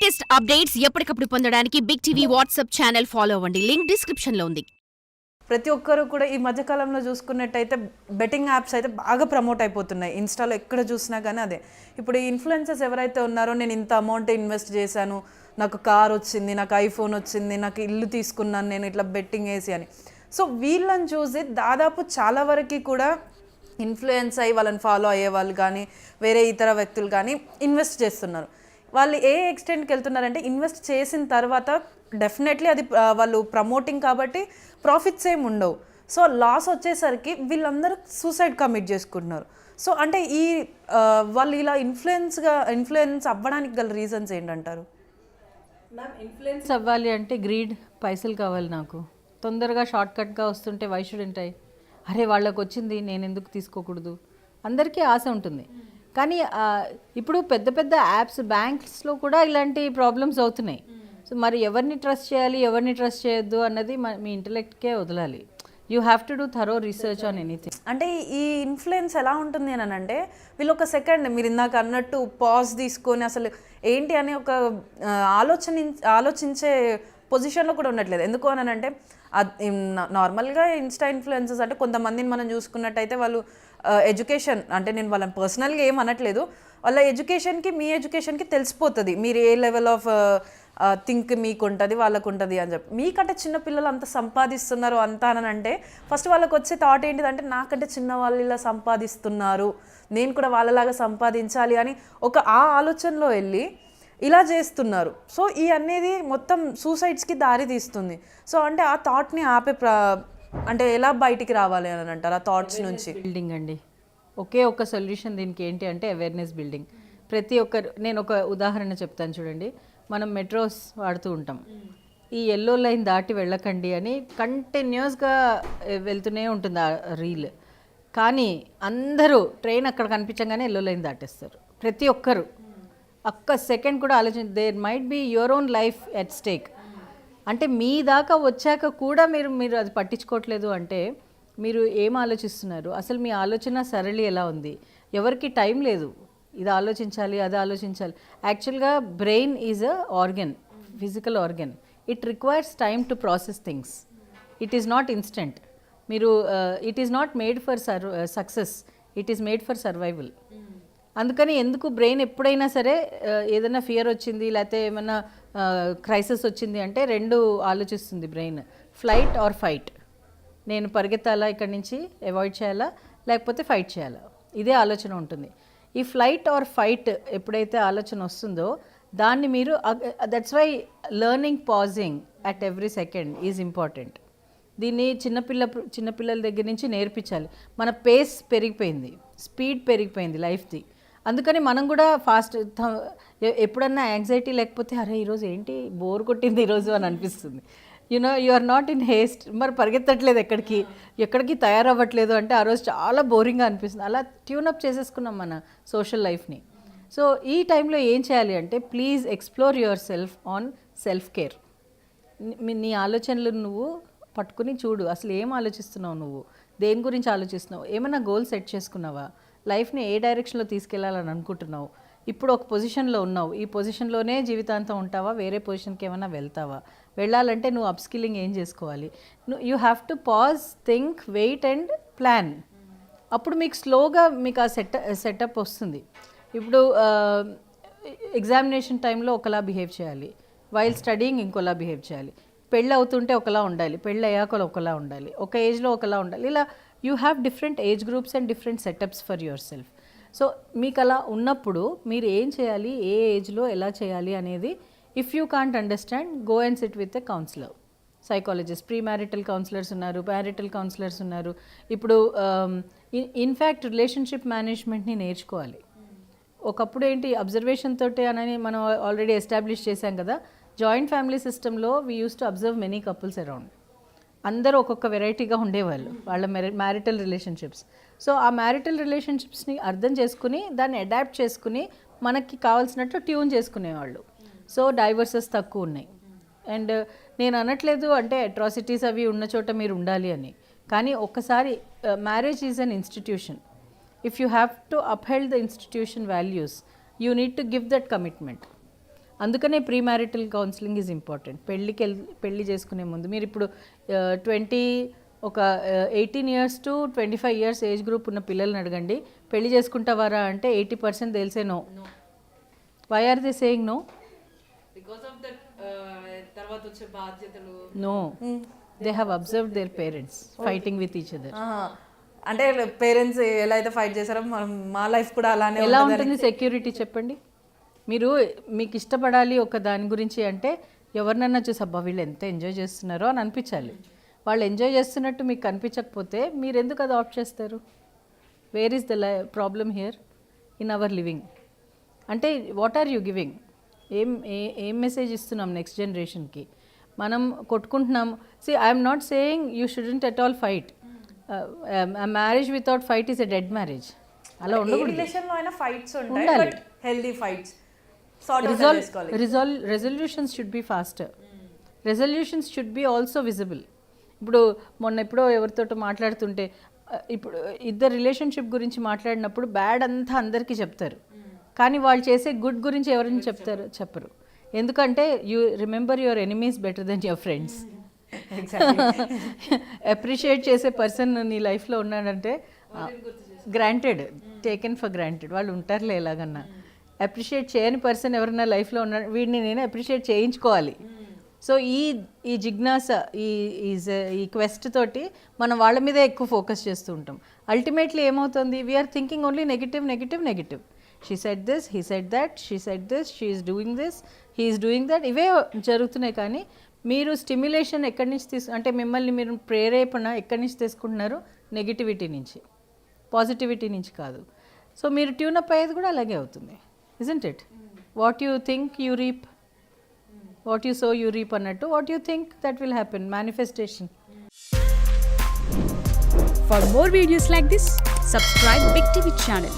Latest updates ఎప్పటికప్పుడు పొందడానికి big TV WhatsApp channel follow అవ్వండి. లింక్ డిస్క్రిప్షన్ లో ఉంది. ప్రతి ఒక్కరు కూడా ఈ మధ్యకాలంలో చూసుకున్నట్టయితే బెట్టింగ్ యాప్స్ అయితే బాగా ప్రమోట్ అయిపోతున్నాయి. ఇన్స్టాలో ఎక్కడ చూసినా కానీ అదే. ఇప్పుడు ఈ ఇన్ఫ్లుయెన్సర్స్ ఎవరైతే ఉన్నారో నేను ఇంత అమౌంట్ ఇన్వెస్ట్ చేశాను, నాకు కార్ వచ్చింది, నాకు ఐఫోన్ వచ్చింది, నాకు ఇల్లు తీసుకున్నాను నేను ఇట్లా బెట్టింగ్ వేసి అని. సో వీళ్ళని చూసి దాదాపు చాలా వరకు కూడా ఇన్ఫ్లుయెన్స్ అయ్యి వాళ్ళని ఫాలో అయ్యే వాళ్ళు కానీ వేరే ఇతర వ్యక్తులు కానీ ఇన్వెస్ట్ చేస్తున్నారు. వాళ్ళు ఏ ఎక్స్టెంట్కి వెళ్తున్నారంటే ఇన్వెస్ట్ చేసిన తర్వాత డెఫినెట్లీ అది వాళ్ళు ప్రమోటింగ్ కాబట్టి ప్రాఫిట్స్ ఏమి ఉండవు. సో లాస్ వచ్చేసరికి వీళ్ళందరూ సూసైడ్ కమిట్ చేసుకుంటున్నారు. సో అంటే ఈ వాళ్ళు ఇలా ఇన్ఫ్లుయెన్స్ అవ్వడానికి గల రీజన్స్ ఏంటంటారు? మ్యామ్, ఇన్ఫ్లుయెన్స్ అవ్వాలి అంటే గ్రీడ్, పైసలు కావాలి. నాకు తొందరగా షార్ట్ కట్గా వస్తుంటే వై షుడెంట్ ఐ? అరే వాళ్ళకి వచ్చింది నేను ఎందుకు తీసుకోకూడదు? అందరికీ ఆశ ఉంటుంది. కానీ ఇప్పుడు పెద్ద పెద్ద యాప్స్, బ్యాంక్స్లో కూడా ఇలాంటి ప్రాబ్లమ్స్ అవుతున్నాయి. సో మరి ఎవరిని ట్రస్ట్ చేయాలి, ఎవరిని ట్రస్ట్ చేయొద్దు అన్నది మీ ఇంటలెక్ట్కే వదలాలి. You have to do thorough research on anything. అంటే ఈ ఇన్ఫ్లుయెన్స్ ఎలా ఉంటుంది అని అంటే వీళ్ళు ఒక సెకండ్ మీరు ఇందాక అన్నట్టు పాజ్ తీసుకొని అసలు ఏంటి అని ఒక ఆలోచించే పొజిషన్లో కూడా ఉండట్లేదు. ఎందుకు అని అంటే నార్మల్గా ఇన్స్టా ఇన్ఫ్లుయెన్సర్స్ అంటే కొంతమందిని మనం చూసుకున్నట్టయితే వాళ్ళు ఎడ్యుకేషన్ అంటే నేను వాళ్ళని పర్సనల్గా ఏం అనట్లేదు, వాళ్ళ ఎడ్యుకేషన్కి మీ ఎడ్యుకేషన్కి తెలిసిపోతుంది మీరు ఏ లెవెల్ ఆఫ్ థింక్ మీకు ఉంటుంది వాళ్ళకు ఉంటుంది అని చెప్పి. మీకంటే చిన్నపిల్లలు అంత సంపాదిస్తున్నారు అంతా అని అంటే ఫస్ట్ వాళ్ళకి వచ్చే థాట్ ఏంటిదంటే నాకంటే చిన్న వాళ్ళు ఇలా సంపాదిస్తున్నారు, నేను కూడా వాళ్ళలాగా సంపాదించాలి అని ఒక ఆ ఆలోచనలో వెళ్ళి ఇలా చేస్తున్నారు. సో ఈ అనేది మొత్తం సూసైడ్స్కి దారి తీస్తుంది. సో అంటే ఆ థాట్ని ఆపే అంటే ఎలా బయటికి రావాలి అని అంటారు ఆ థాట్స్ నుంచి? బిల్డింగ్ అండి, ఒకే ఒక సొల్యూషన్ దీనికి ఏంటి అంటే అవేర్నెస్ బిల్డింగ్. ప్రతి ఒక్కరు, నేను ఒక ఉదాహరణ చెప్తాను చూడండి. మనం మెట్రోస్ వాడుతూ ఉంటాం, ఈ ఎల్లో లైన్ దాటి వెళ్ళకండి అని కంటిన్యూస్గా వెళ్తూనే ఉంటుంది ఆ రీల్. కానీ అందరూ ట్రైన్ అక్కడ కనిపించగానే ఎల్లో లైన్ దాటేస్తారు. ప్రతి ఒక్కరు ఒక్క సెకండ్ కూడా there might be your own life at stake. అంటే మీ దాకా వచ్చాక కూడా మీరు అది పట్టించుకోవట్లేదు అంటే మీరు ఏం ఆలోచిస్తున్నారు? అసలు మీ ఆలోచన సరళి ఎలా ఉంది? ఎవరికి టైం లేదు ఇది ఆలోచించాలి, అది ఆలోచించాలి. యాక్చువల్గా brain is a organ, physical organ. It requires time to process things. It is not instant. మీరు it is not made for success, it is made for survival. అందుకని ఎందుకు బ్రెయిన్ ఎప్పుడైనా సరే ఏదైనా ఫియర్ వచ్చింది లేకపోతే ఏమైనా క్రైసిస్ వచ్చింది అంటే రెండు ఆలోచిస్తుంది బ్రెయిన్, ఫ్లైట్ ఆర్ ఫైట్. నేను పరిగెత్తాలా, ఇక్కడి నుంచి అవాయిడ్ చేయాలా, లేకపోతే ఫైట్ చేయాలా, ఇదే ఆలోచన ఉంటుంది. ఈ ఫ్లైట్ ఆర్ ఫైట్ ఎప్పుడైతే ఆలోచన వస్తుందో దాన్ని మీరు, that's why learning pausing at every second is important. దీన్ని చిన్నపిల్లల దగ్గర నుంచి నేర్పించాలి. మన పేస్ పెరిగిపోయింది, స్పీడ్ పెరిగిపోయింది లైఫ్ది. అందుకని మనం కూడా ఫాస్ట్, ఎప్పుడన్నా యాంగ్జైటీ లేకపోతే అరే ఈరోజు ఏంటి బోర్ కొట్టింది ఈరోజు అని అనిపిస్తుంది. You know you are not in haste, మరి పరిగెత్తట్లేదు ఎక్కడికి తయారవ్వట్లేదు అంటే ఆ రోజు చాలా బోరింగ్గా అనిపిస్తుంది. అలా ట్యూనప్ చేసేసుకున్నాం మన సోషల్ లైఫ్ని. సో ఈ టైంలో ఏం చేయాలి అంటే please explore your self on self care. నీ ఆలోచనలు నువ్వు పట్టుకుని చూడు, అసలు ఏం ఆలోచిస్తున్నావు, నువ్వు దేని గురించి ఆలోచిస్తున్నావు, ఏమైనా గోల్ సెట్ చేసుకున్నావా, లైఫ్ని ఏ డైరెక్షన్లో తీసుకెళ్లాలని అనుకుంటున్నావు, ఇప్పుడు ఒక పొజిషన్లో ఉన్నావు, ఈ పొజిషన్లోనే జీవితాంతం ఉంటావా, వేరే పొజిషన్కి ఏమైనా వెళ్తావా, వెళ్ళాలంటే నువ్వు అప్స్కిల్లింగ్ ఏం చేసుకోవాలి. You have to pause, think, wait and plan. అప్పుడు మీకు స్లోగా మీకు ఆ సెటప్ వస్తుంది. ఇప్పుడు ఎగ్జామినేషన్ టైంలో ఒకలా బిహేవ్ చేయాలి, వైల్ స్టడీయింగ్ ఇంకోలా బిహేవ్ చేయాలి, పెళ్ళి అవుతుంటే ఒకలా ఉండాలి, పెళ్ళి అయ్యాక ఒకలా ఉండాలి, ఒక ఏజ్లో ఒకలా ఉండాలి. ఇలా you have different age groups and different setups for your self. So మీకు అలా ఉన్నప్పుడు మీరు ఏం చేయాలి, ఏ ఏజ్లో ఎలా చేయాలి అనేది if you can't understand, go and sit with a counsellor, psychologist. Pre marital counsellors ఉన్నారు, మ్యారిటల్ కౌన్సిలర్స్ ఉన్నారు. ఇప్పుడు ఇన్ఫ్యాక్ట్ రిలేషన్షిప్ మేనేజ్మెంట్ని నేర్చుకోవాలి. ఒకప్పుడు ఏంటి అబ్జర్వేషన్ తోటి అని మనం ఆల్రెడీ ఎస్టాబ్లిష్ చేశాం కదా. జాయింట్ ఫ్యామిలీ సిస్టంలో we use to observe many couples around. అందరూ ఒక్కొక్క వెరైటీగా ఉండేవాళ్ళు వాళ్ళ మ్యారిటల్ రిలేషన్షిప్స్. సో ఆ మ్యారిటల్ రిలేషన్షిప్స్ని అర్థం చేసుకుని దాన్ని అడాప్ట్ చేసుకుని మనకి కావాల్సినట్టు ట్యూన్ చేసుకునేవాళ్ళు. సో డైవర్సెస్ తక్కువ ఉన్నాయి. అండ్ నేను అనట్లేదు అంటే అట్రాసిటీస్ అవి ఉన్న చోట మీరు ఉండాలి అని, కానీ ఒక్కసారి marriage is an institution. If you have to upheld the institution values, you need to give that commitment. అందుకనే pre marital counselling is important. పెళ్ళి చేసుకునే ముందు మీరు ఇప్పుడు 18 years to 25 years age group ఉన్న పిల్లల్ని అడగండి పెళ్లి చేసుకుంటావారా అంటే 80% తెలిసే no. Why are they saying no? Because of that తర్వాత వచ్చే బాధ్యతలు. No, they have observed their parents fighting with each other. అంటే పేరెంట్స్ ఎలా అయితే ఫైట్ చేశారో మనం మా లైఫ్ కూడా అలానే ఎలా ఉంటుంది సెక్యూరిటీ చెప్పండి? మీరు మీకు ఇష్టపడాలి ఒక దాని గురించి అంటే ఎవరినన్నా చూసి అబ్బా వీళ్ళు ఎంత ఎంజాయ్ చేస్తున్నారో అని అనిపించాలి. వాళ్ళు ఎంజాయ్ చేస్తున్నట్టు మీకు కనిపించకపోతే మీరు ఎందుకు అది ఆప్ట్ చేస్తారు? Where is the problem here in our living? అంటే వాట్ ఆర్ యూ గివింగ్? ఏం మెసేజ్ ఇస్తున్నాం నెక్స్ట్ జనరేషన్కి? మనం కొట్టుకుంటున్నాం. See I'm not saying you shouldn't at all fight. Marriage without fight is a dead marriage. అలా ఉండకూడదు. రిలేషన్లో అయినా ఫైట్స్ ఉంటాయి, but healthy fights. Resolutions should be faster. Resolutions should be also visible. ఇప్పుడు ఎప్పుడో ఎవరితోటో మాట్లాడుతుంటే ఇప్పుడు ఇద్దరు రిలేషన్షిప్ గురించి మాట్లాడినప్పుడు బ్యాడ్ అంతా అందరికీ చెప్తారు, కానీ వాళ్ళు చేసే గుడ్ గురించి ఎవరైనా చెప్పరు. ఎందుకంటే you remember your enemies better then your friends. Appreciate చేసే పర్సన్ నీ లైఫ్లో ఉన్నాడంటే గ్రాంటెడ్, టేకెన్ ఫర్ గ్రాంటెడ్. వాళ్ళు ఉంటారులే ఎలాగన్నా. అప్రిషియేట్ చేయని పర్సన్ ఎవరైనా లైఫ్లో ఉన్నాడు, వీడిని నేను అప్రిషియేట్ చేయించుకోవాలి. సో ఈ జిజ్ఞాస, ఈ క్వెస్ట్ తోటి మనం వాళ్ళ మీదే ఎక్కువ ఫోకస్ చేస్తూ ఉంటాం. అల్టిమేట్లీ ఏమవుతుంది? We're thinking only negative. She said this, he said that, she said this, she is doing this, he is doing that. ఇవే జరుగుతున్నాయి. కానీ మీరు స్టిమ్యులేషన్ ఎక్కడి నుంచి అంటే మిమ్మల్ని మీరు ప్రేరేపణ ఎక్కడి నుంచి తీసుకుంటున్నారు? నెగిటివిటీ నుంచి, పాజిటివిటీ నుంచి కాదు. సో మీరు ట్యూనప్ అయ్యేది కూడా అలాగే అవుతుంది. Isn't it? What you think you reap, what you sow you reap అన్నట్టు. What you think that will happen. Manifestation. For more videos like this, subscribe Big TV channel.